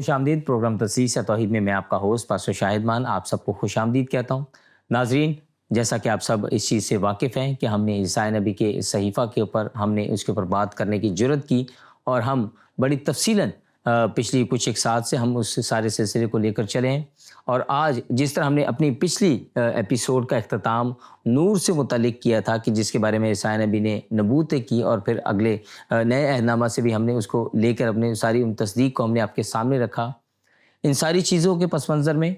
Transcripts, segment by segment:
خوش آمدید پروگرام تسلیث توحید میں آپ کا ہوسٹ پاسٹر شاہد مان آپ سب کو خوش آمدید کہتا ہوں۔ ناظرین، جیسا کہ آپ سب اس چیز سے واقف ہیں کہ ہم نے عیسائی نبی کے صحیفہ کے اوپر اس کے اوپر بات کرنے کی جرت کی، اور ہم بڑی تفصیلاً پچھلی کچھ ایک سال سے ہم اس سارے سلسلے کو لے کر چلے ہیں، اور آج جس طرح ہم نے اپنی پچھلی ایپیسوڈ کا اختتام نور سے متعلق کیا تھا کہ جس کے بارے میں عیسائی نبی نے نبوتیں کی، اور پھر اگلے نئے عہد نامہ سے بھی ہم نے اس کو لے کر اپنے ساری ان تصدیق کو ہم نے آپ کے سامنے رکھا۔ ان ساری چیزوں کے پس منظر میں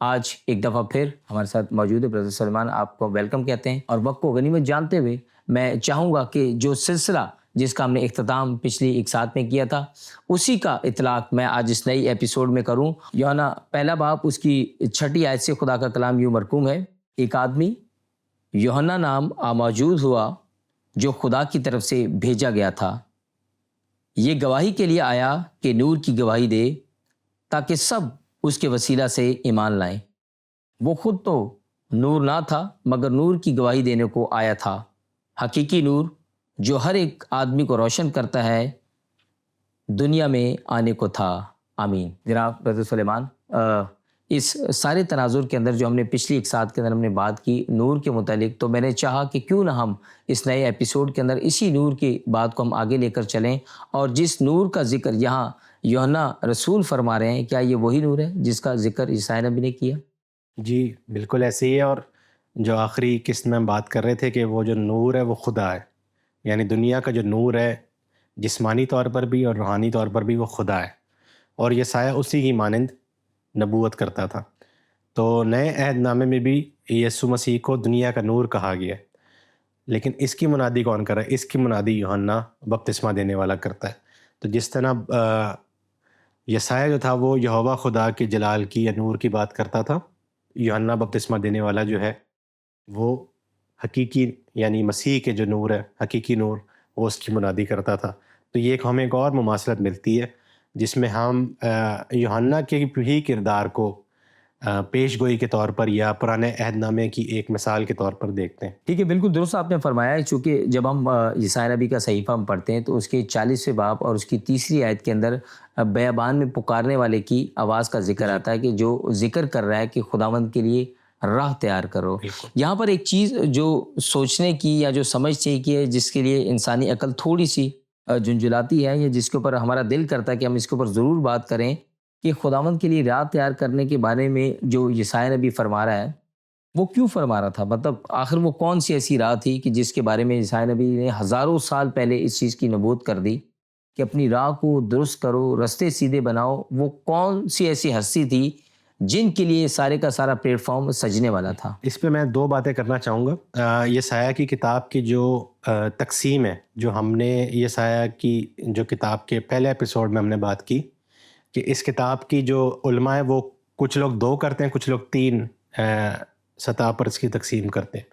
آج ایک دفعہ پھر ہمارے ساتھ موجود ہے برادر سلیمان، آپ کو ویلکم کہتے ہیں، اور وقت کو غنیمت جانتے ہوئے میں چاہوں گا کہ جو سلسلہ جس کا ہم نے اختتام پچھلی ایک ساتھ میں کیا تھا اسی کا اطلاق میں آج اس نئی ایپیسوڈ میں کروں۔ یوحنا پہلا باب اس کی 6 آیت سے خدا کا کلام یوں مرقوم ہے: ایک آدمی یوحنا نام موجود ہوا جو خدا کی طرف سے بھیجا گیا تھا، یہ گواہی کے لیے آیا کہ نور کی گواہی دے تاکہ سب اس کے وسیلہ سے ایمان لائیں۔ وہ خود تو نور نہ تھا مگر نور کی گواہی دینے کو آیا تھا، حقیقی نور جو ہر ایک آدمی کو روشن کرتا ہے دنیا میں آنے کو تھا۔ آمین۔ جناب برادر سلیمان، اس سارے تناظر کے اندر جو ہم نے پچھلی ایک ساتھ کے اندر ہم نے بات کی نور کے متعلق، تو میں نے چاہا کہ کیوں نہ ہم اس نئے ایپیسوڈ کے اندر اسی نور کی بات کو ہم آگے لے کر چلیں، اور جس نور کا ذکر یہاں یوحنا رسول فرما رہے ہیں، کیا یہ وہی نور ہے جس کا ذکر عیسائی نبی نے کیا؟ جی بالکل ایسے ہی ہے، اور جو آخری قسط میں ہم بات کر رہے تھے کہ وہ جو نور ہے وہ خدا ہے، یعنی دنیا کا جو نور ہے جسمانی طور پر بھی اور روحانی طور پر بھی وہ خدا ہے، اور یہ سایہ اسی کی مانند نبوت کرتا تھا۔ تو نئے عہد نامے میں بھی یسوع مسیح کو دنیا کا نور کہا گیا ہے، لیکن اس کی منادی کون کر رہا ہے؟ اس کی منادی یوحنا بپتسمہ دینے والا کرتا ہے۔ تو جس طرح یسایہ جو تھا وہ یہوہ خدا کے جلال کی یا نور کی بات کرتا تھا، یوحنا بپتسمہ دینے والا جو ہے وہ حقیقی یعنی مسیح کے جو نور ہے، حقیقی نور، وہ اس کی منادی کرتا تھا۔ تو یہ ہمیں ایک اور مماثلت ملتی ہے جس میں ہم یوحنا کے ہی کردار کو پیش گوئی کے طور پر یا پرانے عہد نامے کی ایک مثال کے طور پر دیکھتے ہیں۔ ٹھیک ہے، بالکل درست آپ نے فرمایا ہے، چونکہ جب ہم عیسائی نبی کا صحیفہ ہم پڑھتے ہیں تو اس کے 40ویں باب اور اس کی 3 آیت کے اندر بیابان میں پکارنے والے کی آواز کا ذکر آتا ہے کہ جو ذکر کر رہا ہے کہ خداوند کے لیے راہ تیار کرو۔ یہاں پر ایک چیز جو سوچنے کی یا جو سمجھنے کی ہے، جس کے لیے انسانی عقل تھوڑی سی جھنجھلاتی ہے، یا جس کے اوپر ہمارا دل کرتا ہے کہ ہم اس کے اوپر ضرور بات کریں، کہ خداوند کے لیے راہ تیار کرنے کے بارے میں جو عیسائی نبی فرما رہا ہے وہ کیوں فرما رہا تھا؟ مطلب آخر وہ کون سی ایسی راہ تھی کہ جس کے بارے میں عیسائی نبی نے ہزاروں سال پہلے اس چیز کی نبوت کر دی کہ اپنی راہ کو درست کرو، رستے سیدھے بناؤ؟ وہ کون سی ایسی ہستی تھی جن کے لیے سارے کا سارا پلیٹ فارم سجنے والا تھا؟ اس پہ میں 2 باتیں کرنا چاہوں گا۔ یسایہ کی کتاب کی جو تقسیم ہے، جو ہم نے یسایہ کی جو کتاب کے پہلے ایپیسوڈ میں ہم نے بات کی کہ اس کتاب کی جو علماء ہیں وہ کچھ لوگ 2 کرتے ہیں، کچھ لوگ 3 سطح پر اس کی تقسیم کرتے ہیں۔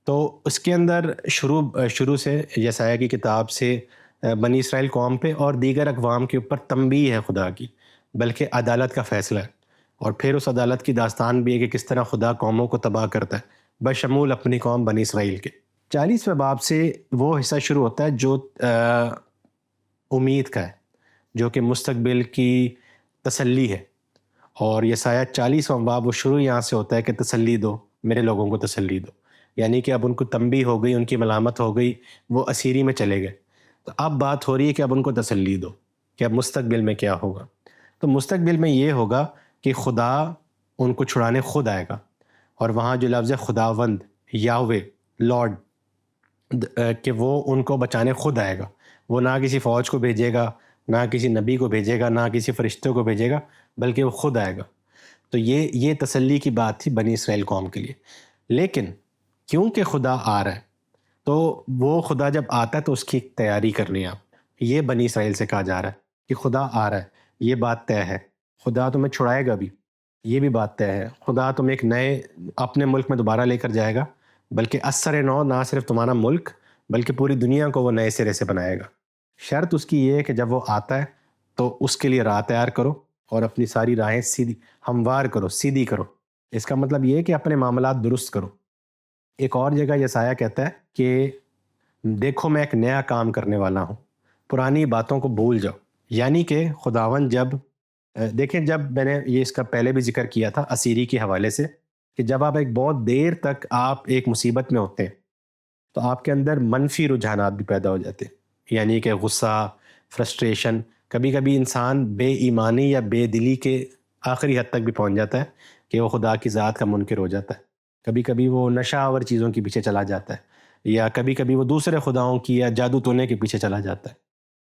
تو اس کے اندر شروع سے یسایہ کی کتاب سے بنی اسرائیل قوم پہ اور دیگر اقوام کے اوپر تنبیہ ہے خدا کی، بلکہ عدالت کا فیصلہ ہے، اور پھر اس عدالت کی داستان بھی ہے کہ کس طرح خدا قوموں کو تباہ کرتا ہے بشمول اپنی قوم بنی اسرائیل کے۔ 40ویں باب سے وہ حصہ شروع ہوتا ہے جو امید کا ہے، جو کہ مستقبل کی تسلی ہے، اور یسایہ 40واں باب وہ شروع یہاں سے ہوتا ہے کہ تسلی دو، میرے لوگوں کو تسلی دو، یعنی کہ اب ان کو تنبیہ ہو گئی، ان کی ملامت ہو گئی، وہ اسیری میں چلے گئے، تو اب بات ہو رہی ہے کہ اب ان کو تسلی دو کہ اب مستقبل میں کیا ہوگا۔ تو مستقبل میں یہ ہوگا کہ خدا ان کو چھڑانے خود آئے گا، اور وہاں جو لفظ خداوند، یاوے، لارڈ، کہ وہ ان کو بچانے خود آئے گا، وہ نہ کسی فوج کو بھیجے گا، نہ کسی نبی کو بھیجے گا، نہ کسی فرشتوں کو بھیجے گا، بلکہ وہ خود آئے گا۔ تو یہ تسلی کی بات تھی بنی اسرائیل قوم کے لیے۔ لیکن کیونکہ خدا آ رہا ہے، تو وہ خدا جب آتا ہے تو اس کی تیاری کرنی ہے آپ۔ یہ بنی اسرائیل سے کہا جا رہا ہے کہ خدا آ رہا ہے، یہ بات طے ہے، خدا تمہیں چھڑائے گا بھی، یہ بھی بات طے ہے، خدا تمہیں ایک نئے اپنے ملک میں دوبارہ لے کر جائے گا، بلکہ اثر نو، نہ صرف تمہارا ملک بلکہ پوری دنیا کو وہ نئے سرے سے بنائے گا۔ شرط اس کی یہ ہے کہ جب وہ آتا ہے تو اس کے لیے راہ تیار کرو اور اپنی ساری راہیں سیدھی ہموار کرو، سیدھی کرو۔ اس کا مطلب یہ ہے کہ اپنے معاملات درست کرو۔ ایک اور جگہ یسایہ کہتا ہے کہ دیکھو میں ایک نیا کام کرنے والا ہوں، پرانی باتوں کو بھول جاؤ، یعنی کہ خداوند جب دیکھیں جب میں نے یہ اس کا پہلے بھی ذکر کیا تھا اسیری کے حوالے سے کہ جب آپ ایک بہت دیر تک آپ ایک مصیبت میں ہوتے ہیں تو آپ کے اندر منفی رجحانات بھی پیدا ہو جاتے ہیں، یعنی کہ غصہ، فرسٹریشن، کبھی کبھی انسان بے ایمانی یا بے دلی کے آخری حد تک بھی پہنچ جاتا ہے کہ وہ خدا کی ذات کا منکر ہو جاتا ہے، کبھی کبھی وہ نشہ آور چیزوں کے پیچھے چلا جاتا ہے، یا کبھی کبھی وہ دوسرے خداؤں کی یا جادو تونے کے پیچھے چلا جاتا ہے۔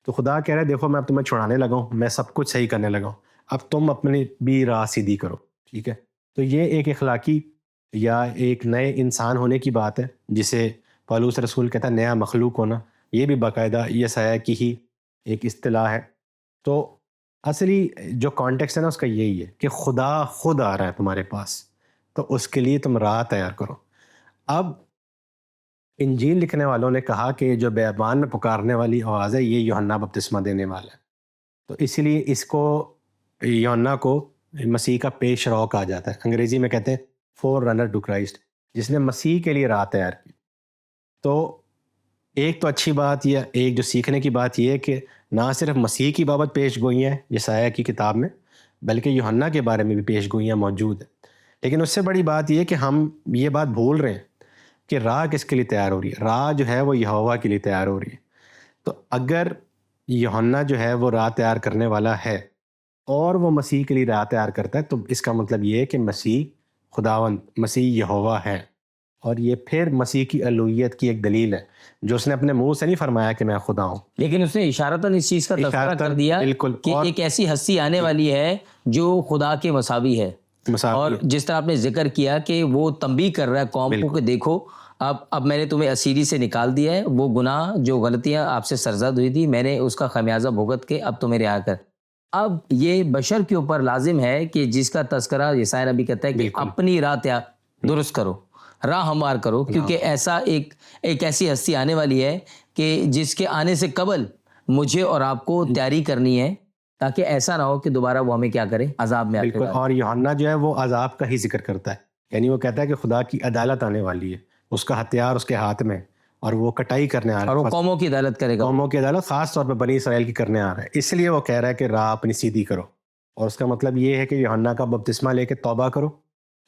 تو خدا کہہ رہا ہے دیکھو میں اب تمہیں چھڑانے لگا ہوں، میں سب کچھ صحیح کرنے لگا ہوں، اب تم اپنی بھی راہ سیدھی کرو، ٹھیک ہے؟ تو یہ ایک اخلاقی یا ایک نئے انسان ہونے کی بات ہے جسے پالوس رسول کہتا ہے نیا مخلوق ہونا، یہ بھی باقاعدہ یسعیاہ کی ہی ایک اصطلاح ہے۔ تو اصلی جو کانٹیکسٹ ہے نا اس کا یہی ہے کہ خدا خود آ رہا ہے تمہارے پاس، تو اس کے لیے تم راہ تیار کرو۔ اب انجیل لکھنے والوں نے کہا کہ جو بیابان میں پکارنے والی آواز ہے یہ یوحنا بپتسمہ دینے والا ہے، تو اسی لیے اس کو یوحنا کو مسیح کا پیش رو کہا جاتا ہے، انگریزی میں کہتے ہیں فور رنر ٹو کرائسٹ، جس نے مسیح کے لیے راہ تیار کی۔ تو ایک تو اچھی بات یہ، ایک جو سیکھنے کی بات یہ ہے کہ نہ صرف مسیح کی بابت پیش گوئیاں ہیں یسعیاہ کی کتاب میں، بلکہ یوحنا کے بارے میں بھی پیش گوئیاں موجود ہیں۔ لیکن اس سے بڑی بات یہ ہے کہ ہم یہ بات بھول رہے ہیں کہ راہ کس کے لیے تیار ہو رہی ہے؟ راہ جو ہے وہ یہوہ کے لیے تیار ہو رہی ہے۔ تو اگر یوحنا جو ہے وہ راہ تیار کرنے والا ہے اور وہ مسیح کے لیے راہ تیار کرتا ہے، تو اس کا مطلب یہ ہے کہ مسیح خداوند، مسیح یہوہ ہے، اور یہ پھر مسیح کی الوہیت کی ایک دلیل ہے جو اس نے اپنے منہ سے نہیں فرمایا کہ میں خدا ہوں، لیکن اس نے اشارتاً اس چیز کا تذکرہ اشارتاً کر دیا بالکل، کہ اور ایک ایسی ہستی آنے والی ہے جو خدا کے مساوی ہے، اور جس طرح آپ نے ذکر کیا کہ وہ تنبیہ کر رہا ہے قوم کو کہ دیکھو اب میں نے تمہیں اسیری سے نکال دیا ہے، وہ گناہ جو غلطیاں آپ سے سرزد ہوئی تھی میں نے اس کا خمیازہ بھگت کے اب تمہیں رہا کر۔ اب یہ بشر کے اوپر لازم ہے کہ جس کا تذکرہ یسعیاہ نبی کہتا ہے کہ اپنی راہ درست کرو، راہ ہموار کرو، کیونکہ ایسا ایک ایسی ہستی آنے والی ہے کہ جس کے آنے سے قبل مجھے اور آپ کو تیاری کرنی ہے تاکہ ایسا نہ ہو کہ دوبارہ وہ ہمیں کیا کرے، عذاب میں بالکل۔ اور یوحنا جو ہے وہ عذاب کا ہی ذکر کرتا ہے، یعنی وہ کہتا ہے کہ خدا کی عدالت آنے والی ہے، اس کا ہتھیار اس کے ہاتھ میں، اور وہ کٹائی کرنے آ رہا ہے، اور وہ قوموں کی عدالت کرے گا، قوموں کی عدالت خاص طور پہ بنی اسرائیل کی کرنے آ رہا ہے، اس لیے وہ کہہ رہا ہے کہ راہ اپنی سیدھی کرو، اور اس کا مطلب یہ ہے کہ یوحنا کا بپتسمہ لے کے توبہ کرو،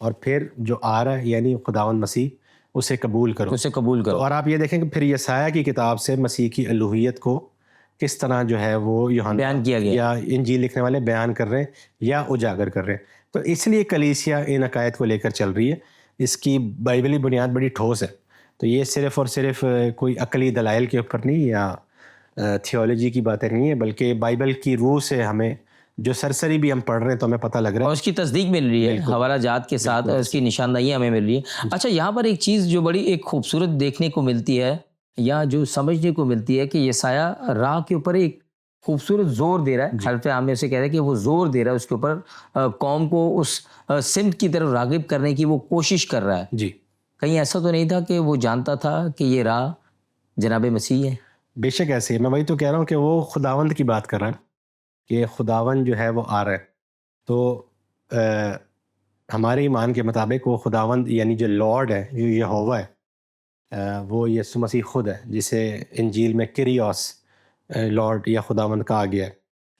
اور پھر جو آ رہا ہے یعنی خداوند مسیح اسے قبول کرو، اسے قبول کرو۔ اور آپ یہ دیکھیں کہ پھر یسعیاہ کی کتاب سے مسیح کی الوہیت کو کس طرح جو ہے وہ یوحنا بیان کیا گیا یا انجیل لکھنے والے بیان کر رہے ہیں یا اجاگر کر رہے ہیں۔ تو اس لیے کلیسیا ان عقائد کو لے کر چل رہی ہے، اس کی بائبلی بنیاد بڑی ٹھوس ہے، تو یہ صرف اور صرف کوئی عقلی دلائل کے اوپر نہیں یا تھیولوجی کی باتیں نہیں ہیں، بلکہ بائبل کی روح سے ہمیں جو سرسری بھی ہم پڑھ رہے ہیں تو ہمیں پتہ لگ رہا ہے، اور اس کی تصدیق مل رہی ہے حوالہ جات کے ساتھ، اور اس کی نشاندہیاں ہمیں مل رہی ہیں۔ اچھا، یہاں پر ایک چیز جو بڑی ایک خوبصورت دیکھنے کو ملتی ہے یا جو سمجھنے کو ملتی ہے کہ یسعیاہ راہ کے اوپر ایک خوبصورت زور دے رہا ہے، حرف عام میں اسے کہہ رہا ہے کہ وہ زور دے رہا ہے اس کے اوپر، قوم کو اس سمت کی طرف راغب کرنے کی وہ کوشش کر رہا ہے۔ جی کہیں ایسا تو نہیں تھا کہ وہ جانتا تھا کہ یہ راہ جناب مسیح ہے؟ بے شک ایسے، میں وہی تو کہہ رہا ہوں کہ وہ خداوند کی بات کر رہا ہے کہ خداوند جو ہے وہ آ رہا ہے، تو ہمارے ایمان کے مطابق وہ خداوند یعنی جو لارڈ ہے، جو یہوہ ہے، وہ یسوع مسیح خود ہے، جسے انجیل میں کریوس لارڈ یا خداوند کہا گیا ہے۔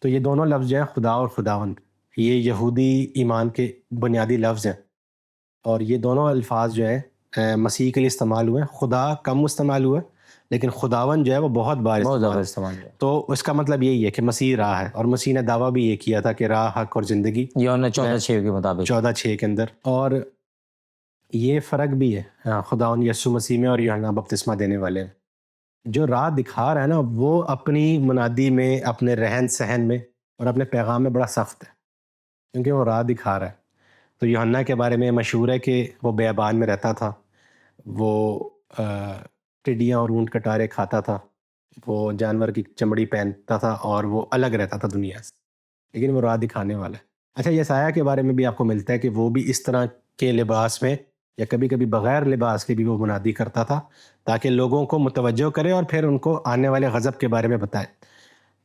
تو یہ دونوں لفظ جو ہیں خدا اور خداوند، یہ یہودی ایمان کے بنیادی لفظ ہیں، اور یہ دونوں الفاظ جو ہیں مسیح کے لیے استعمال ہوئے ہیں۔ خدا کم استعمال ہوا ہے لیکن خداوند جو ہے وہ بہت بار زیادہ استعمال ہے۔ تو اس کا مطلب یہی ہے کہ مسیح راہ ہے، اور مسیح نے دعویٰ بھی یہ کیا تھا کہ راہ، حق اور زندگی، یوحنا 14:6 کے مطابق، 14:6 کے اندر۔ اور یہ فرق بھی ہے خداوند یسوع مسیح میں اور یوحنا بپتسمہ دینے والے میں۔ جو راہ دکھا رہا ہے نا وہ اپنی منادی میں، اپنے رہن سہن میں اور اپنے پیغام میں بڑا سخت ہے، کیونکہ وہ راہ دکھا رہا ہے۔ تو یوحنا کے بارے میں مشہور ہے کہ وہ بیابان میں رہتا تھا، وہ ٹڈیاں اور اونٹ کٹارے کھاتا تھا، وہ جانور کی چمڑی پہنتا تھا، اور وہ الگ رہتا تھا دنیا سے، لیکن وہ راہ دکھانے والا ہے۔ اچھا، یسعیاہ کے بارے میں بھی آپ کو ملتا ہے کہ وہ بھی اس طرح کے لباس میں یا کبھی کبھی بغیر لباس کے بھی وہ منادی کرتا تھا تاکہ لوگوں کو متوجہ کرے اور پھر ان کو آنے والے غضب کے بارے میں بتائے۔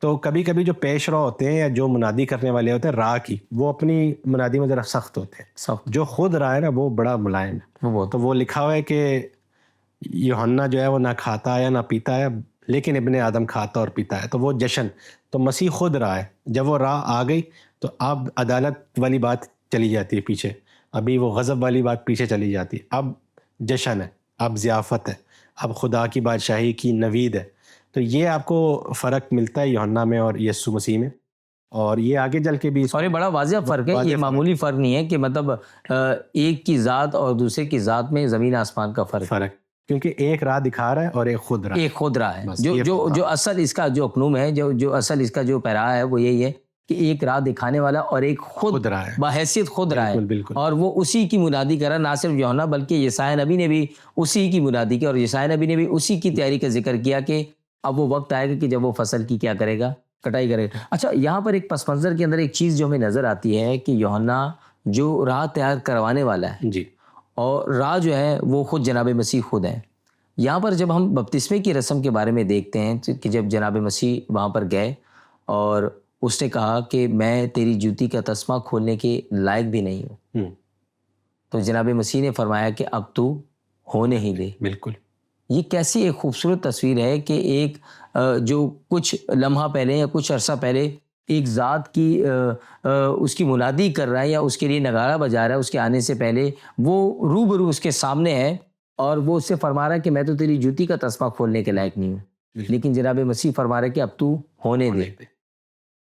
تو کبھی کبھی جو پیش رو ہوتے ہیں یا جو منادی کرنے والے ہوتے ہیں راہ کی، وہ اپنی منادی میں ذرا سخت ہوتے ہیں، جو خود راہ ہے نا وہ بڑا ملائم ہے۔ تو وہ لکھا ہوا ہے کہ یوحنا جو ہے وہ نہ کھاتا ہے نہ پیتا ہے، لیکن ابن آدم کھاتا اور پیتا ہے. تو وہ جشن تو مسیح خود راہ ہے. جب وہ راہ آ گئی تو اب عدالت والی بات چلی جاتی ہے پیچھے, ابھی وہ غضب والی بات پیچھے چلی جاتی ہے. اب جشن ہے, اب ضیافت ہے, اب خدا کی بادشاہی کی نوید ہے. تو یہ آپ کو فرق ملتا ہے یوحنا میں اور یسوع مسیح میں, اور یہ آگے چل کے بھی اور یہ بڑا واضح فرق ہے, یہ معمولی فرق نہیں ہے کہ مطلب ایک کی ذات اور دوسرے کی ذات میں زمین آسمان کا فرق, کیونکہ ایک راہ دکھا رہا ہے اور ایک خود راہ, ایک خود راہ ہے. جو اصل اس کا جو اقنوم ہے, جو اصل اس کا جو پیرا ہے وہ یہی ہے کہ ایک راہ دکھانے والا اور ایک خود راہ ہے, بحیثیت خود راہ ہے. بالکل. اور وہ اسی کی منادی کر رہا, نہ صرف یوحنا بلکہ یسایا نبی نے بھی اسی کی منادی کی, اور یسایا نبی نے بھی اسی کی تیاری کا ذکر کیا کہ اب وہ وقت آئے گا کہ جب وہ فصل کی کیا کرے گا, کٹائی کرے گا. اچھا, یہاں پر ایک پس منظر کے اندر ایک چیز جو ہمیں نظر آتی ہے کہ یوحنا جو راہ تیار کروانے والا ہے جی, اور راہ جو ہے وہ خود جناب مسیح خود ہے. یہاں پر جب ہم بپتسمے کی رسم کے بارے میں دیکھتے ہیں کہ جب جناب مسیح وہاں پر گئے اور اس نے کہا کہ میں تیری جوتی کا تسمہ کھولنے کے لائق بھی نہیں ہوں, تو جناب مسیح نے فرمایا کہ اب تو ہونے ہی دے. بالکل. یہ کیسی ایک خوبصورت تصویر ہے کہ ایک جو کچھ لمحہ پہلے یا کچھ عرصہ پہلے ایک ذات کی اس کی منادی کر رہا ہے یا اس کے لیے نگارہ بجا رہا ہے, اس کے آنے سے پہلے وہ روبرو اس کے سامنے ہے اور وہ اس سے فرما رہا ہے کہ میں تو تیری جوتی کا تسمہ کھولنے کے لائق نہیں ہوں, لیکن جناب مسیح فرما رہا ہے کہ اب تو ہونے دے.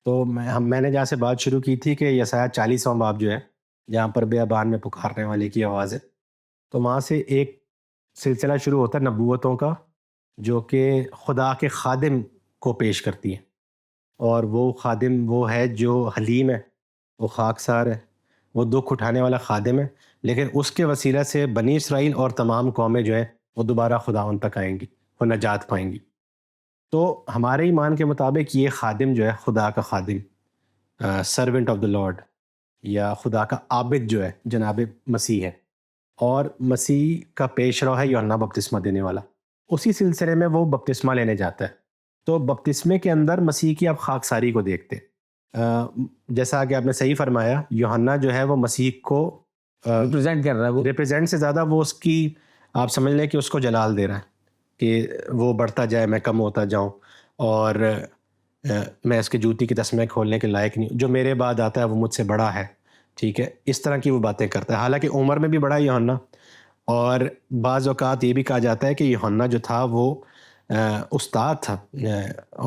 تو میں نے جہاں سے بات شروع کی تھی کہ یسایہ 40واں باب جو ہے, جہاں پر بیابان میں پکارنے والے کی آواز ہے, تو وہاں سے ایک سلسلہ شروع ہوتا ہے نبوتوں کا جو کہ خدا کے خادم کو پیش کرتی ہیں, اور وہ خادم وہ ہے جو حلیم ہے, وہ خاکسار ہے, وہ دکھ اٹھانے والا خادم ہے, لیکن اس کے وسیلہ سے بنی اسرائیل اور تمام قومیں جو ہیں وہ دوبارہ خداوند تک آئیں گی, وہ نجات پائیں گی. تو ہمارے ایمان کے مطابق یہ خادم جو ہے خدا کا خادم, سرونٹ آف دا لارڈ, یا خدا کا عابد جو ہے جناب مسیح ہے, اور مسیح کا پیش رو ہے یوحنا بپتسمہ دینے والا. اسی سلسلے میں وہ بپتسمہ لینے جاتا ہے. تو بپتسمے کے اندر مسیح کی آپ خاکساری کو دیکھتے, جیسا کہ آپ نے صحیح فرمایا, یوحنا جو ہے وہ مسیح کو ریپرزینٹ کر رہا ہے, وہ ریپرزینٹ سے زیادہ وہ اس کی آپ سمجھ لیں کہ اس کو جلال دے رہا ہے کہ وہ بڑھتا جائے میں کم ہوتا جاؤں, اور میں اس کے جوتی کے تسمے کھولنے کے لائق نہیں, جو میرے بعد آتا ہے وہ مجھ سے بڑا ہے. ٹھیک ہے, اس طرح کی وہ باتیں کرتا ہے. حالانکہ عمر میں بھی بڑا ہے یوحنا, اور بعض اوقات یہ بھی کہا جاتا ہے کہ یوحنا جو تھا وہ استاد تھا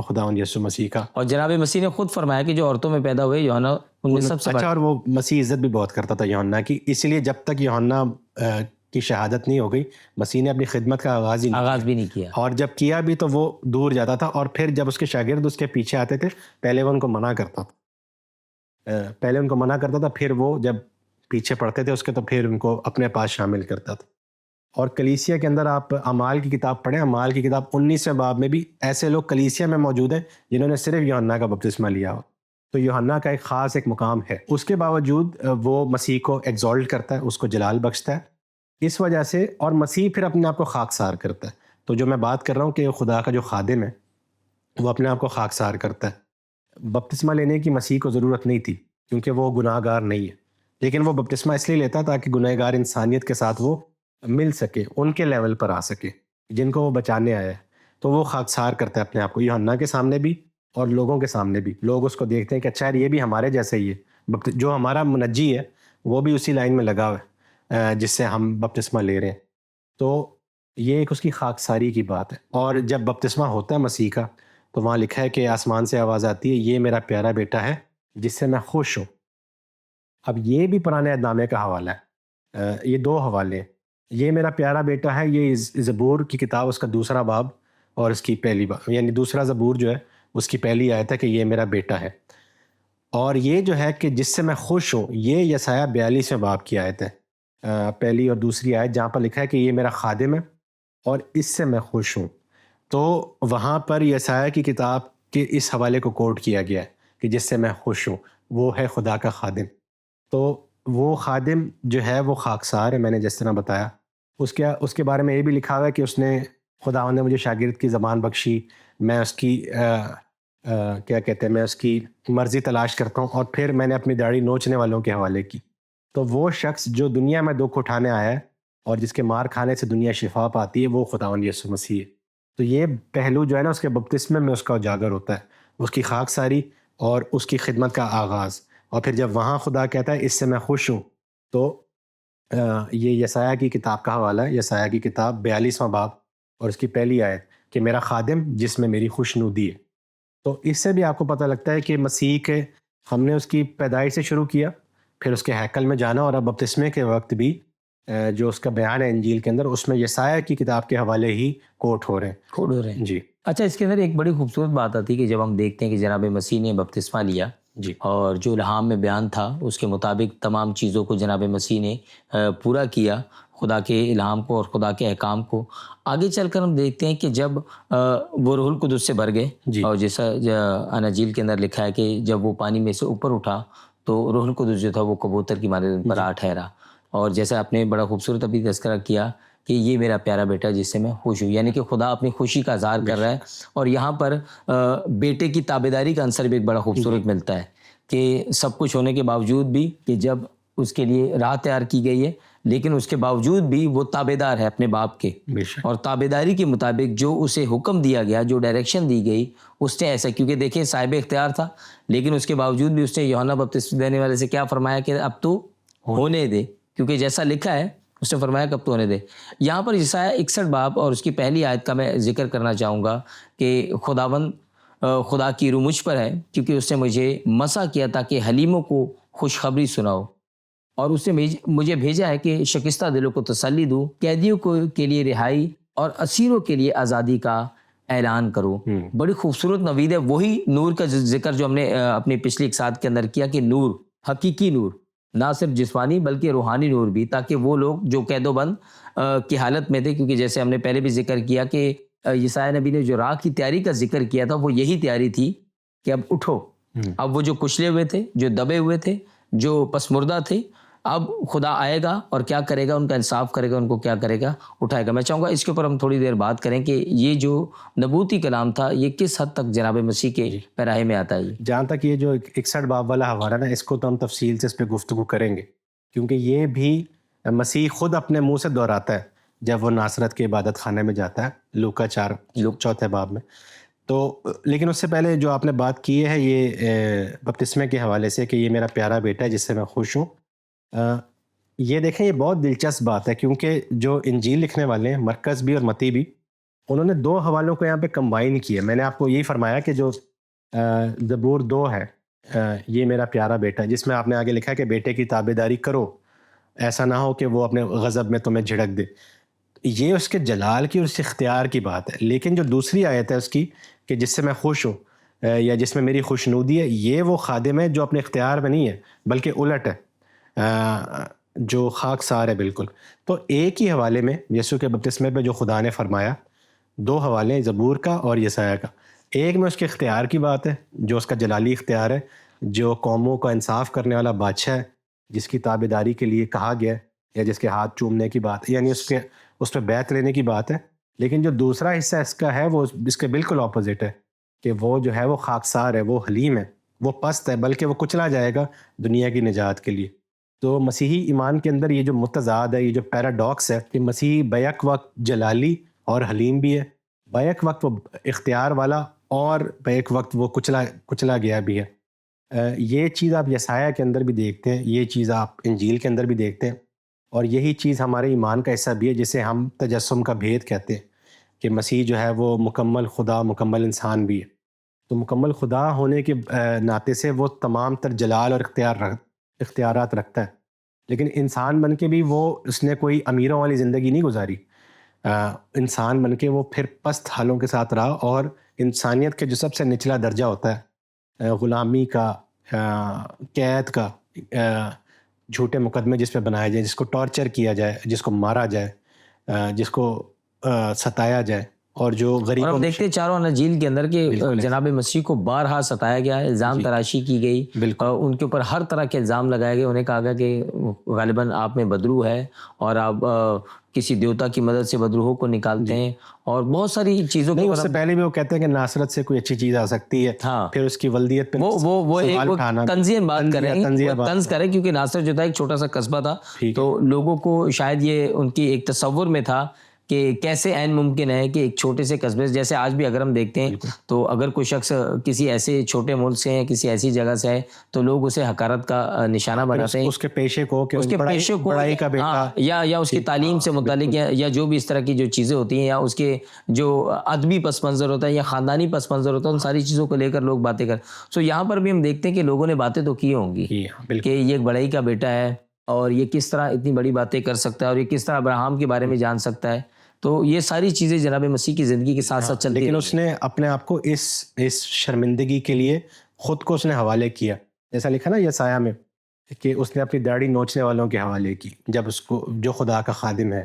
خداوند یسوع مسیح کا. اور جناب مسیح نے خود فرمایا کہ جو عورتوں میں پیدا ہوئے یوحنا ان میں سب سے اچھا, اور وہ مسیح عزت بھی بہت کرتا تھا یوحنا کی, اس لیے جب تک یوحنا کی شہادت نہیں ہو گئی مسیح نے اپنی خدمت کا آغاز بھی نہیں کیا, اور جب کیا بھی تو وہ دور جاتا تھا, اور پھر جب اس کے شاگرد اس کے پیچھے آتے تھے پہلے وہ ان کو منع کرتا تھا, پھر وہ جب پیچھے پڑتے تھے اس کے تو پھر ان کو اپنے پاس شامل کرتا تھا. اور کلیسیا کے اندر آپ اعمال کی کتاب پڑھیں, اعمال کی کتاب 19ویں باب میں بھی ایسے لوگ کلیسیا میں موجود ہیں جنہوں نے صرف یوحنا کا بپتسمہ لیا ہو. تو یوحنا کا ایک خاص ایک مقام ہے, اس کے باوجود وہ مسیح کو ایگزالٹ کرتا ہے, اس کو جلال بخشتا ہے اس وجہ سے, اور مسیح پھر اپنے آپ کو خاکسار کرتا ہے. تو جو میں بات کر رہا ہوں کہ خدا کا جو خادم ہے وہ اپنے آپ کو خاکسار کرتا ہے. بپتسمہ لینے کی مسیح کو ضرورت نہیں تھی کیونکہ وہ گناہ گار نہیں ہے, لیکن وہ بپتسمہ اس لیے لیتا تاکہ گناہ گار انسانیت کے ساتھ وہ مل سکے, ان کے لیول پر آ سکے جن کو وہ بچانے آیا ہے. تو وہ خاکسار کرتا ہے اپنے آپ کو یوحنا کے سامنے بھی اور لوگوں کے سامنے بھی. لوگ اس کو دیکھتے ہیں کہ اچھا یہ بھی ہمارے جیسے ہی ہے, جو ہمارا منجی ہے وہ بھی اسی لائن میں لگا ہوا ہے جس سے ہم بپتسمہ لے رہے ہیں. تو یہ ایک اس کی خاکساری کی بات ہے. اور جب بپتسمہ ہوتا ہے مسیح کا تو وہاں لکھا ہے کہ آسمان سے آواز آتی ہے, یہ میرا پیارا بیٹا ہے جس سے میں خوش ہوں. اب یہ بھی پرانے عہد نامے کا حوالہ ہے, یہ دو حوالے ہیں. یہ میرا پیارا بیٹا ہے, یہ زبور کی کتاب اس کا 2 باب اور اس کی پہلی باب, یعنی 2 زبور جو ہے اس کی پہلی آیت ہے کہ یہ میرا بیٹا ہے. اور یہ جو ہے کہ جس سے میں خوش ہوں, یہ یسایہ 42ویں باب کی آیت ہے, پہلی اور دوسری آیت, جہاں پر لکھا ہے کہ یہ میرا خادم ہے اور اس سے میں خوش ہوں. تو وہاں پر یسایہ کی کتاب کے اس حوالے کو کوٹ کیا گیا ہے کہ جس سے میں خوش ہوں, وہ ہے خدا کا خادم. تو وہ خادم جو ہے وہ خاکسار ہے, میں نے جس طرح بتایا. اس کے بارے میں یہ بھی لکھا ہوا ہے کہ اس نے خداوند نے مجھے شاگرد کی زبان بخشی, میں اس کی کیا کہتے ہیں, میں اس کی مرضی تلاش کرتا ہوں, اور پھر میں نے اپنی داڑھی نوچنے والوں کے حوالے کی. تو وہ شخص جو دنیا میں دکھ اٹھانے آیا ہے اور جس کے مار کھانے سے دنیا شفا پاتی ہے, وہ خداوند یسوع مسیح ہے. تو یہ پہلو جو ہے نا اس کے بپتسمے میں اس کا اجاگر ہوتا ہے، اس کی خاک ساری اور اس کی خدمت کا آغاز. اور پھر جب وہاں خدا کہتا ہے اس سے میں خوش ہوں، تو یہ یسایہ کی کتاب کا حوالہ ہے، یسایہ کی کتاب 42واں باب اور اس کی پہلی آیت کہ میرا خادم جس میں میری خوشنودی ہے. تو اس سے بھی آپ کو پتہ لگتا ہے کہ مسیح کے ہم نے اس کی پیدائش سے شروع کیا، پھر اس کے ہیکل میں جانا، اور اب بپتسمے کے وقت بھی جو اس کا بیان ہے انجیل کے اندر، اس میں یسایہ کی کتاب کے حوالے ہی کوٹ ہو رہے ہیں. جی اچھا، اس کے اندر ایک بڑی خوبصورت بات آتی ہے کہ جب ہم دیکھتے ہیں کہ جناب مسیح نے بپتسمہ لیا جی اور جو الہام میں بیان تھا اس کے مطابق تمام چیزوں کو جناب مسیح نے پورا کیا، خدا کے الہام کو اور خدا کے احکام کو. آگے چل کر ہم دیکھتے ہیں کہ جب وہ روح القدس سے بھر گئے، جی اور جیسا اناجیل کے اندر لکھا ہے کہ جب وہ پانی میں سے اوپر اٹھا تو روح القدس جو تھا وہ کبوتر کی مانند ان پر آ ٹھہرا. اور جیسا آپ نے بڑا خوبصورت ابھی تذکرہ کیا کہ یہ میرا پیارا بیٹا جس سے میں خوش ہوں، یعنی کہ خدا اپنی خوشی کا اظہار کر رہا ہے. اور یہاں پر بیٹے کی تابعداری کا عنصر بھی ایک بڑا خوبصورت ملتا ہے کہ سب کچھ ہونے کے باوجود بھی، کہ جب اس کے لیے راہ تیار کی گئی ہے لیکن اس کے باوجود بھی وہ تابعدار ہے اپنے باپ کے، اور تابعداری کے مطابق جو اسے حکم دیا گیا، جو ڈائریکشن دی گئی اس نے ایسا، کیونکہ دیکھیں صاحب اختیار تھا لیکن اس کے باوجود بھی اس نے یوحنا بپتسمہ دینے والے سے کیا فرمایا کہ اب تو ہونے دے، کیونکہ جیسا لکھا ہے اس نے فرمایا کب تو ہونے دے. یہاں پر یسایہ 61 باب اور اس کی پہلی آیت کا میں ذکر کرنا چاہوں گا کہ خدا کی روح مجھ پر ہے کیونکہ اس نے مجھے مسا کیا تاکہ حلیموں کو خوشخبری سناؤ، اور اس نے مجھے بھیجا ہے کہ شکستہ دلوں کو تسلی دوں، قیدیوں کے لیے رہائی اور اسیروں کے لیے آزادی کا اعلان کروں. بڑی خوبصورت نوید ہے. وہی نور کا ذکر جو ہم نے اپنی پچھلی ایک ساتھ کے اندر کیا کہ نور، حقیقی نور، نہ صرف جسمانی بلکہ روحانی نور بھی، تاکہ وہ لوگ جو قید و بند کی حالت میں تھے، کیونکہ جیسے ہم نے پہلے بھی ذکر کیا کہ یسایہ نبی نے جو راہ کی تیاری کا ذکر کیا تھا وہ یہی تیاری تھی کہ اب اٹھو. اب وہ جو کچلے ہوئے تھے، جو دبے ہوئے تھے، جو پسمردہ تھے، اب خدا آئے گا اور کیا کرے گا؟ ان کا انصاف کرے گا، ان کو کیا کرے گا؟ اٹھائے گا. میں چاہوں گا اس کے اوپر ہم تھوڑی دیر بات کریں کہ یہ جو نبوتی کلام تھا یہ کس حد تک جناب مسیح کے پیراہے میں آتا ہے. جہاں تک یہ جو 61 باب والا حوالہ نا، اس کو تو ہم تفصیل سے اس پہ گفتگو کریں گے، کیونکہ یہ بھی مسیح خود اپنے منہ سے دہراتا ہے جب وہ ناصرت کے عبادت خانے میں جاتا ہے، لوکا 4 باب میں. تو لیکن اس سے پہلے جو آپ نے بات کی ہے یہ بپتسمے کے حوالے سے کہ یہ میرا پیارا بیٹا ہے جس سے میں خوش ہوں، یہ دیکھیں یہ بہت دلچسپ بات ہے، کیونکہ جو انجیل لکھنے والے ہیں مرکز بھی اور متی بھی، انہوں نے دو حوالوں کو یہاں پہ کمبائن کیا. میں نے آپ کو یہی فرمایا کہ جو زبور 2 ہے، یہ میرا پیارا بیٹا ہے، جس میں آپ نے آگے لکھا ہے کہ بیٹے کی تابعداری کرو، ایسا نہ ہو کہ وہ اپنے غضب میں تمہیں جھڑک دے. یہ اس کے جلال کی اور اس اختیار کی بات ہے. لیکن جو دوسری آیت ہے اس کی کہ جس سے میں خوش ہوں یا جس میں میری خوشنودی ہے، یہ وہ خادم ہے جو اپنے اختیار میں نہیں ہے بلکہ الٹ ہے، جو خاک سار ہے بالکل. تو ایک ہی حوالے میں یسوع کے بپتسمے پہ جو خدا نے فرمایا، 2 حوالے ہیں، زبور کا اور یسایہ کا. ایک میں اس کے اختیار کی بات ہے جو اس کا جلالی اختیار ہے، جو قوموں کا انصاف کرنے والا بادشاہ ہے، جس کی تابعداری کے لیے کہا گیا ہے یا جس کے ہاتھ چومنے کی بات ہے، یعنی اس پہ بیعت لینے کی بات ہے. لیکن جو دوسرا حصہ اس کا ہے وہ اس کے بالکل اپوزٹ ہے کہ وہ جو ہے وہ خاکسار ہے، وہ حلیم ہے، وہ پست ہے، بلکہ وہ کچلا جائے گا دنیا کی نجات کے لیے. تو مسیحی ایمان کے اندر یہ جو متضاد ہے، یہ جو پیراڈاکس ہے کہ مسیح بیک وقت جلالی اور حلیم بھی ہے، بیک وقت وہ اختیار والا اور بیک وقت وہ کچلا گیا بھی ہے. یہ چیز آپ یسایہ کے اندر بھی دیکھتے ہیں، یہ چیز آپ انجیل کے اندر بھی دیکھتے ہیں، اور یہی چیز ہمارے ایمان کا حصہ بھی ہے جسے ہم تجسم کا بھید کہتے ہیں کہ مسیح جو ہے وہ مکمل خدا مکمل انسان بھی ہے. تو مکمل خدا ہونے کے ناطے سے وہ تمام تر جلال اور اختیارات رکھتا ہے، لیکن انسان بن کے بھی اس نے کوئی امیروں والی زندگی نہیں گزاری. انسان بن کے وہ پھر پست حالوں کے ساتھ رہا، اور انسانیت کے جو سب سے نچلا درجہ ہوتا ہے، غلامی کا، قید کا، جھوٹے مقدمے جس پہ بنائے جائیں، جس کو ٹارچر کیا جائے، جس کو مارا جائے، جس کو ستایا جائے، اور جو غریب. اور ہم دیکھتے ہیں چاروں اناجیل کے اندر کہ جناب مسیح کو بارہا ستایا گیا، الزام تراشی کی گئی، ان کے اوپر ہر طرح کے الزام لگائے گئے. انہیں کہا گیا کہ غالباً آپ میں بدرو ہے اور آپ کسی دیوتا کی مدد سے بدروہوں کو نکالتے ہیں، اور بہت ساری چیزوں نہیں. اس سے پہلے بھی وہ کہتے ہیں کہ ناصرت سے کوئی اچھی چیز آ سکتی ہے. پھر اس کی ولدیت پہ وہ ایک تنزیہ بات کریں کیونکہ ناصرت جو تھا ایک چھوٹا سا قصبہ تھا، تو لوگوں کو شاید یہ ان کی ایک تصور میں تھا کہ کیسے عین ممکن ہے کہ ایک چھوٹے سے قصبے سے، جیسے آج بھی اگر ہم دیکھتے ہیں تو اگر کوئی شخص کسی ایسے چھوٹے ملک سے ہے، کسی ایسی جگہ سے ہے، تو لوگ اسے حقارت کا نشانہ بناتے ہیں، اس کے پیشے کو کہ اس کے پیشے کو، پڑھائی کا بیٹا، یا اس کی تعلیم سے متعلق، یا جو بھی اس طرح کی جو چیزیں ہوتی ہیں، یا اس کے جو ادبی پس منظر ہوتا ہے یا خاندانی پس منظر ہوتا ہے، ان ساری چیزوں کو لے کر لوگ باتیں سو یہاں پر بھی ہم دیکھتے ہیں کہ لوگوں نے باتیں تو کی ہوں گی کہ یہ ایک بڑائی کا بیٹا ہے اور یہ کس طرح اتنی بڑی باتیں کر سکتا ہے اور یہ کس طرح ابراہیم کے بارے میں جان سکتا ہے. تو یہ ساری چیزیں جناب مسیح کی زندگی کے ساتھ ساتھ چلتی، لیکن اس نے اپنے آپ کو اس شرمندگی کے لیے خود کو اس نے حوالے کیا، جیسا لکھا نا یسایہ میں کہ اس نے اپنی داڑھی نوچنے والوں کے حوالے کی جب اس کو، جو خدا کا خادم ہے.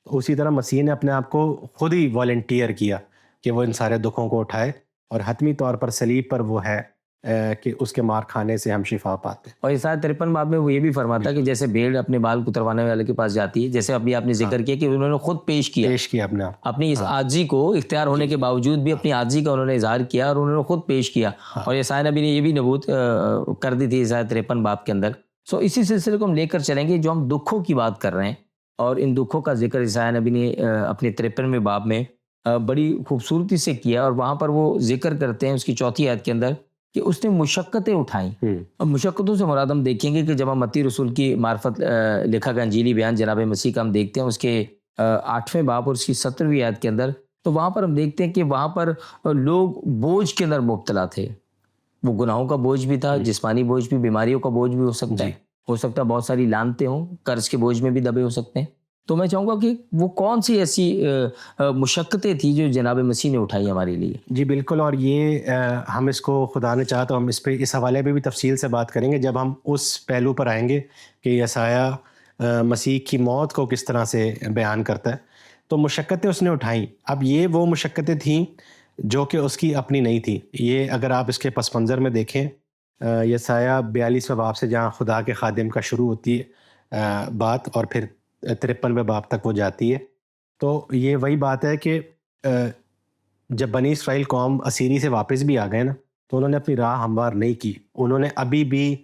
اسی طرح مسیح نے اپنے آپ کو خود ہی والنٹیئر کیا کہ وہ ان سارے دکھوں کو اٹھائے، اور حتمی طور پر صلیب پر وہ ہے کہ اس کے مار کھانے سے ہم شفا پاتے ہیں. اور یسایہ 53 باب میں وہ یہ بھی فرماتا ہے کہ جیسے بھیڑ اپنے بال کتروانے والے کے پاس جاتی ہے، جیسے ابھی آپ نے ذکر کیا کہ انہوں نے خود پیش کیا اپنی اس عاجزی کو، اختیار ہونے کے باوجود بھی اپنی عاجزی کا انہوں نے اظہار کیا اور انہوں نے خود پیش کیا. اور یسایہ نبی نے یہ بھی نبوت کر دی تھی یسایہ 53 باب کے اندر. سو اسی سلسلے کو ہم لے کر چلیں گے جو ہم دکھوں کی بات کر رہے ہیں، اور ان دکھوں کا ذکر یسایہ نبی نے اپنے 53ویں باب میں بڑی خوبصورتی سے کیا. اور وہاں پر وہ ذکر کرتے ہیں اس کی 4 آیت کے اندر کہ اس نے مشقتیں اٹھائیں. اور مشقتوں سے مراد ہم دیکھیں گے کہ جب ہم متی رسول کی معرفت لکھا گیا انجیلی بیان جناب مسیح کا ہم دیکھتے ہیں اس کے 8ویں باب اور اس کی 17ویں آیت کے اندر، تو وہاں پر ہم دیکھتے ہیں کہ وہاں پر لوگ بوجھ کے اندر مبتلا تھے. وہ گناہوں کا بوجھ بھی تھا، جسمانی بوجھ بھی، بیماریوں کا بوجھ بھی ہو سکتا ہے، ہو سکتا ہے بہت ساری لانتیں ہوں، قرض کے بوجھ میں بھی دبے ہو سکتے ہیں. تو میں چاہوں گا کہ وہ کون سی ایسی مشقتیں تھیں جو جناب مسیح نے اٹھائی ہمارے لیے. جی بالکل، اور یہ ہم اس کو خدا نے چاہا تو ہم اس حوالے پہ بھی تفصیل سے بات کریں گے جب ہم اس پہلو پر آئیں گے کہ یسایہ مسیح کی موت کو کس طرح سے بیان کرتا ہے. تو مشقتیں اس نے اٹھائیں. اب یہ وہ مشقتیں تھیں جو کہ اس کی اپنی نہیں تھی. یہ اگر آپ اس کے پس منظر میں دیکھیں یسایہ 42 باب سے جہاں خدا کے خادم کا شروع ہوتی ہے بات، اور پھر 53 باب تک وہ جاتی ہے، تو یہ وہی بات ہے کہ جب بنی اسرائیل قوم اسیری سے واپس بھی آ گئے نا، تو انہوں نے اپنی راہ ہموار نہیں کی. انہوں نے ابھی بھی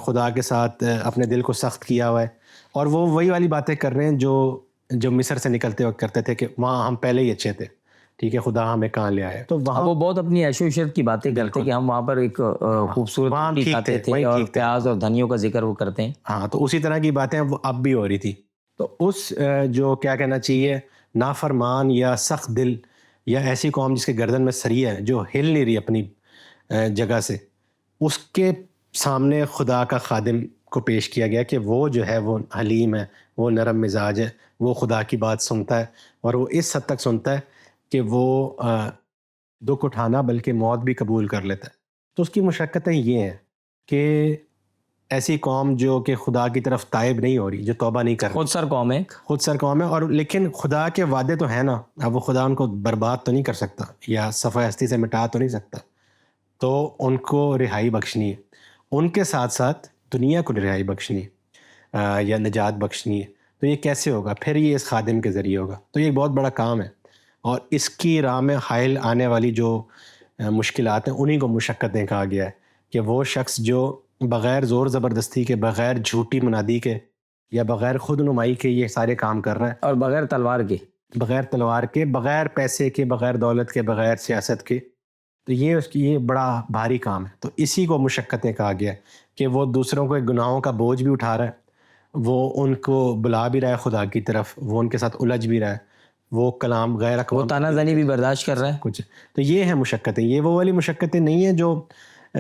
خدا کے ساتھ اپنے دل کو سخت کیا ہوا ہے، اور وہ وہی والی باتیں کر رہے ہیں جو مصر سے نکلتے وقت کرتے تھے کہ وہاں ہم پہلے ہی اچھے تھے، ٹھیک ہے، خدا ہمیں کہاں لے آئے. تو وہاں وہ بہت اپنی عیش و عشرت کی باتیں کرتے کہ ہم وہاں پر ایک خوبصورت روٹی کھاتے تھے اور پیاز اور دھنیوں کا ذکر وہ کرتے ہیں. ہاں، تو اسی طرح کی باتیں وہ اب بھی ہو رہی تھی. تو اس جو کیا کہنا چاہیے، نافرمان یا سخت دل یا ایسی قوم جس کے گردن میں سریہ ہے، جو ہل نہیں رہی اپنی جگہ سے، اس کے سامنے خدا کا خادم کو پیش کیا گیا کہ وہ جو ہے وہ حلیم ہے، وہ نرم مزاج ہے، وہ خدا کی بات سنتا ہے، اور وہ اس حد تک سنتا ہے کہ وہ دکھ اٹھانا بلکہ موت بھی قبول کر لیتا ہے. تو اس کی مشقتیں یہ ہیں کہ ایسی قوم جو کہ خدا کی طرف تائب نہیں ہو رہی، جو توبہ نہیں کر رہی، خود سر قوم ہے، اور لیکن خدا کے وعدے تو ہیں نا. اب وہ خدا ان کو برباد تو نہیں کر سکتا یا صفحہ ہستی سے مٹا تو نہیں سکتا، تو ان کو رہائی بخشنی ہے. ان کے ساتھ ساتھ دنیا کو رہائی بخشنی ہے یا نجات بخشنی ہے. تو یہ کیسے ہوگا؟ پھر یہ اس خادم کے ذریعے ہوگا. تو یہ ایک بہت بڑا کام ہے، اور اس کی راہ میں حائل آنے والی جو مشکلات ہیں انہیں کو مشقتیں کہا گیا ہے. کہ وہ شخص جو بغیر زور زبردستی کے، بغیر جھوٹی منادی کے، یا بغیر خود نمائی کے یہ سارے کام کر رہا ہے، اور بغیر تلوار کے، بغیر پیسے کے، بغیر دولت کے، بغیر سیاست کے، تو یہ اس کی یہ بڑا بھاری کام ہے. تو اسی کو مشقتیں کہا گیا ہے کہ وہ دوسروں کو گناہوں کا بوجھ بھی اٹھا رہا ہے، وہ ان کو بلا بھی رہا ہے خدا کی طرف، وہ ان کے ساتھ الجھ بھی رہا ہے، وہ کلام غیر وہ تانا زنی بھی برداشت کر رہا ہے کچھ. تو یہ ہیں مشقتیں. یہ وہ والی مشقتیں نہیں ہیں جو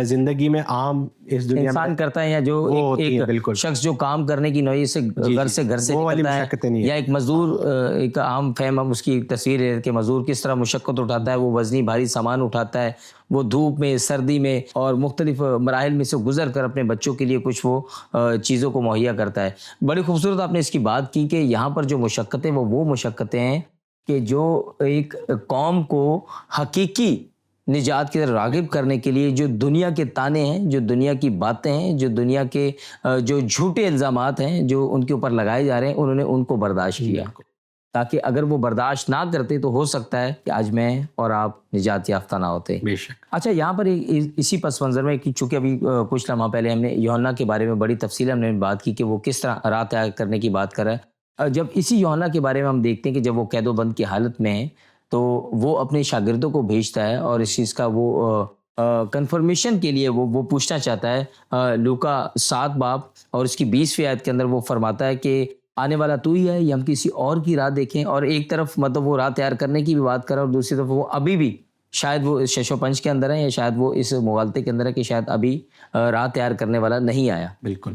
زندگی میں عام اس دنیا انسان میں کرتا ہے، یا جو ایک شخص جو کام کرنے کی نوعیت سے گھر سے نکلتا ہے، یا ایک مزدور، ایک عام فہم ہم اس کی تصویر ہے کہ مزدور کس طرح مشقت اٹھاتا ہے. وہ وزنی بھاری سامان اٹھاتا ہے، وہ دھوپ میں، سردی میں اور مختلف مراحل میں سے گزر کر اپنے بچوں کے لیے کچھ وہ چیزوں کو مہیا کرتا ہے. بڑی خوبصورت آپ نے اس کی بات کی کہ یہاں پر جو مشقتیں وہ مشقتیں ہیں کہ جو ایک قوم کو حقیقی نجات کی طرف راغب کرنے کے لیے، جو دنیا کے تانے ہیں، جو دنیا کی باتیں ہیں، جو دنیا کے جو جھوٹے الزامات ہیں جو ان کے اوپر لگائے جا رہے ہیں، انہوں نے ان کو برداشت کیا، تاکہ اگر وہ برداشت نہ کرتے تو ہو سکتا ہے کہ آج میں اور آپ نجات یافتہ نہ ہوتے. بے شک. اچھا، یہاں پر اسی پس منظر میں، چونکہ ابھی کچھ لمحہ پہلے ہم نے یوحنا کے بارے میں بڑی تفصیل ہم نے بات کی کہ وہ کس طرح رات طے کرنے کی بات کر رہا ہے. جب اسی یوحنا کے بارے میں ہم دیکھتے ہیں کہ جب وہ قید و بند کی حالت میں ہے تو وہ اپنے شاگردوں کو بھیجتا ہے اور اس چیز کا وہ کنفرمیشن کے لیے وہ پوچھنا چاہتا ہے. لوکا 7 باب اور اس کی 20ویں آیت کے اندر وہ فرماتا ہے کہ آنے والا تو ہی ہے یا ہم کسی اور کی راہ دیکھیں. اور ایک طرف مطلب وہ راہ تیار کرنے کی بھی بات کر رہا ہے اور دوسری طرف وہ ابھی بھی شاید وہ شش و پنج کے اندر ہے یا شاید وہ اس مغالطے کے اندر ہے کہ شاید ابھی راہ تیار کرنے والا نہیں آیا. بالکل.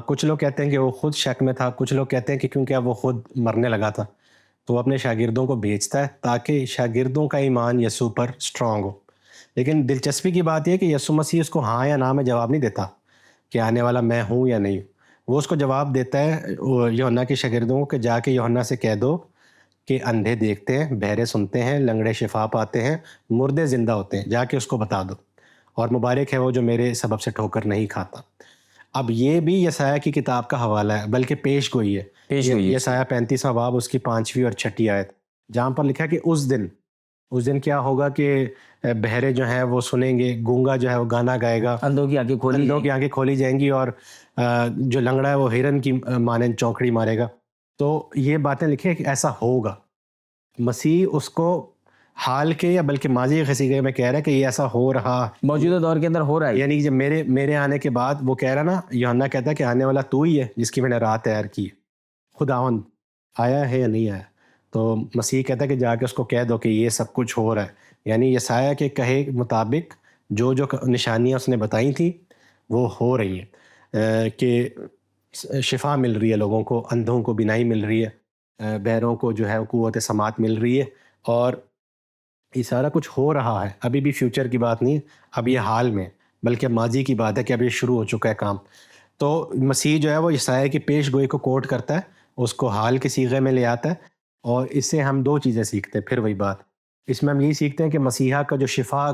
کچھ لوگ کہتے ہیں کہ وہ خود شک میں تھا, کچھ لوگ کہتے ہیں کہ کیونکہ اب وہ خود مرنے لگا تھا تو وہ اپنے شاگردوں کو بھیجتا ہے تاکہ شاگردوں کا ایمان یسوع پر سٹرونگ ہو. لیکن دلچسپی کی بات یہ کہ یسوع مسیح اس کو ہاں یا نہ میں جواب نہیں دیتا کہ آنے والا میں ہوں یا نہیں. وہ اس کو جواب دیتا ہے یوحنا کے شاگردوں کو کہ جا کے یوحنا سے کہہ دو کہ اندھے دیکھتے ہیں, بہرے سنتے ہیں, لنگڑے شفا پاتے ہیں, مردے زندہ ہوتے ہیں, جا کے اس کو بتا دو, اور مبارک ہے وہ جو میرے سبب سے ٹھوکر نہیں کھاتا. اب یہ بھی یسایہ کی کتاب کا حوالہ ہے, بلکہ پیش گوئی ہے. یسایہ 35واں باب اس کی 5ویں اور 6ٹھی آیت, جہاں پر لکھا کہ اس دن کیا ہوگا کہ بہرے جو ہیں وہ سنیں گے, گونگا جو ہے وہ گانا گائے گا, اندھوں کی آنکھیں کھولی جائیں گی, اور جو لنگڑا ہے وہ ہرن کی مانند چونکڑی مارے گا. تو یہ باتیں لکھی کہ ایسا ہوگا. مسیح اس کو حال کے یا بلکہ ماضی کے صیغے میں کہہ رہا ہے کہ یہ ایسا ہو رہا, موجودہ دور کے اندر ہو رہا ہے. یعنی جب میرے آنے کے بعد وہ کہہ رہا نا, یوحنا کہتا ہے کہ آنے والا تو ہی ہے جس کی میں نے راہ تیار کی ہے. خداوند آیا ہے یا نہیں آیا؟ تو مسیح کہتا ہے کہ جا کے اس کو کہہ دو کہ یہ سب کچھ ہو رہا ہے. یعنی یسایہ کے کہے مطابق جو نشانیاں اس نے بتائی تھیں وہ ہو رہی ہیں, کہ شفا مل رہی ہے لوگوں کو, اندھوں کو بینائی مل رہی ہے, بہروں کو جو ہے قوت سماعت مل رہی ہے, اور یہ سارا کچھ ہو رہا ہے. ابھی بھی فیوچر کی بات نہیں ہے, اب یہ حال میں, بلکہ ماضی کی بات ہے کہ اب یہ شروع ہو چکا ہے کام. تو مسیح جو ہے وہ یسایہ کی پیش گوئی کو کوٹ کرتا ہے, اس کو حال کے صیغے میں لے آتا ہے, اور اس سے ہم 2 چیزیں سیکھتے ہیں. پھر وہی بات, اس میں ہم یہی سیکھتے ہیں کہ مسیحا کا جو شفا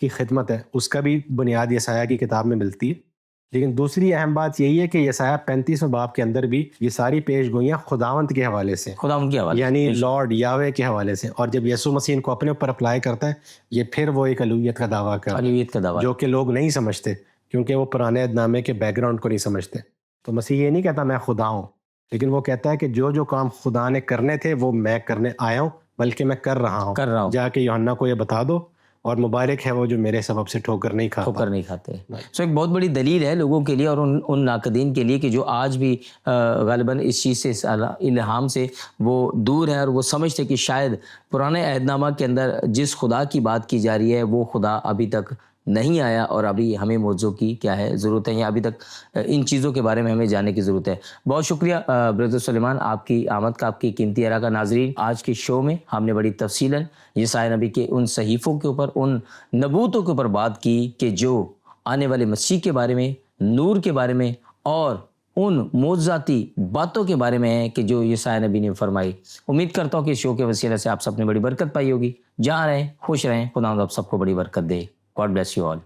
کی خدمت ہے اس کا بھی بنیاد یسایہ کی کتاب میں ملتی ہے. لیکن دوسری اہم بات یہی ہے کہ یسایہ 35واں باب کے اندر بھی یہ ساری پیش گوئیاں خداوند کے حوالے سے, خداوند کے حوالے, یعنی لارڈ یاوے کے حوالے سے. اور جب یسوع مسیح کو اپنے اوپر اپلائی کرتا ہے, یہ پھر وہ ایک الوہیت کا دعویٰ کرتا ہے جو کہ لوگ نہیں سمجھتے, کیونکہ وہ پرانے عہد نامے کے بیک گراؤنڈ کو نہیں سمجھتے. تو مسیح یہ نہیں کہتا میں خدا ہوں, لیکن وہ کہتا ہے کہ جو کام خدا نے کرنے تھے وہ میں کرنے آیا ہوں, بلکہ میں کر رہا ہوں. جا کے یوحنا کو یہ بتا دو, اور مبارک ہے وہ جو میرے سبب سے ٹھوکر نہیں کھاتے. سو ایک بہت بڑی دلیل ہے لوگوں کے لیے اور ان ناقدین کے لیے کہ جو آج بھی غالباً اس چیز سے, اس الہام سے وہ دور ہیں, اور وہ سمجھتے کہ شاید پرانے عہد نامہ کے اندر جس خدا کی بات کی جا رہی ہے وہ خدا ابھی تک نہیں آیا, اور ابھی ہمیں معجزوں کی کیا ہے ضرورت ہے, یا ابھی تک ان چیزوں کے بارے میں ہمیں جاننے کی ضرورت ہے. بہت شکریہ بردر سلیمان, آپ کی آمد کا, آپ کی قیمتی آراء کا. ناظرین, آج کے شو میں ہم نے بڑی تفصیلاً یسایہ نبی کے ان صحیفوں کے اوپر, ان نبوتوں کے اوپر بات کی کہ جو آنے والے مسیح کے بارے میں, نور کے بارے میں, اور ان معجزاتی باتوں کے بارے میں ہے کہ جو یسایہ نبی نے فرمائی. امید کرتا ہوں کہ اس شو کے وسیلے سے آپ سب نے بڑی برکت پائی ہوگی. جہاں رہیں خوش رہیں, خدا آپ سب کو بڑی برکت دے. God bless you all.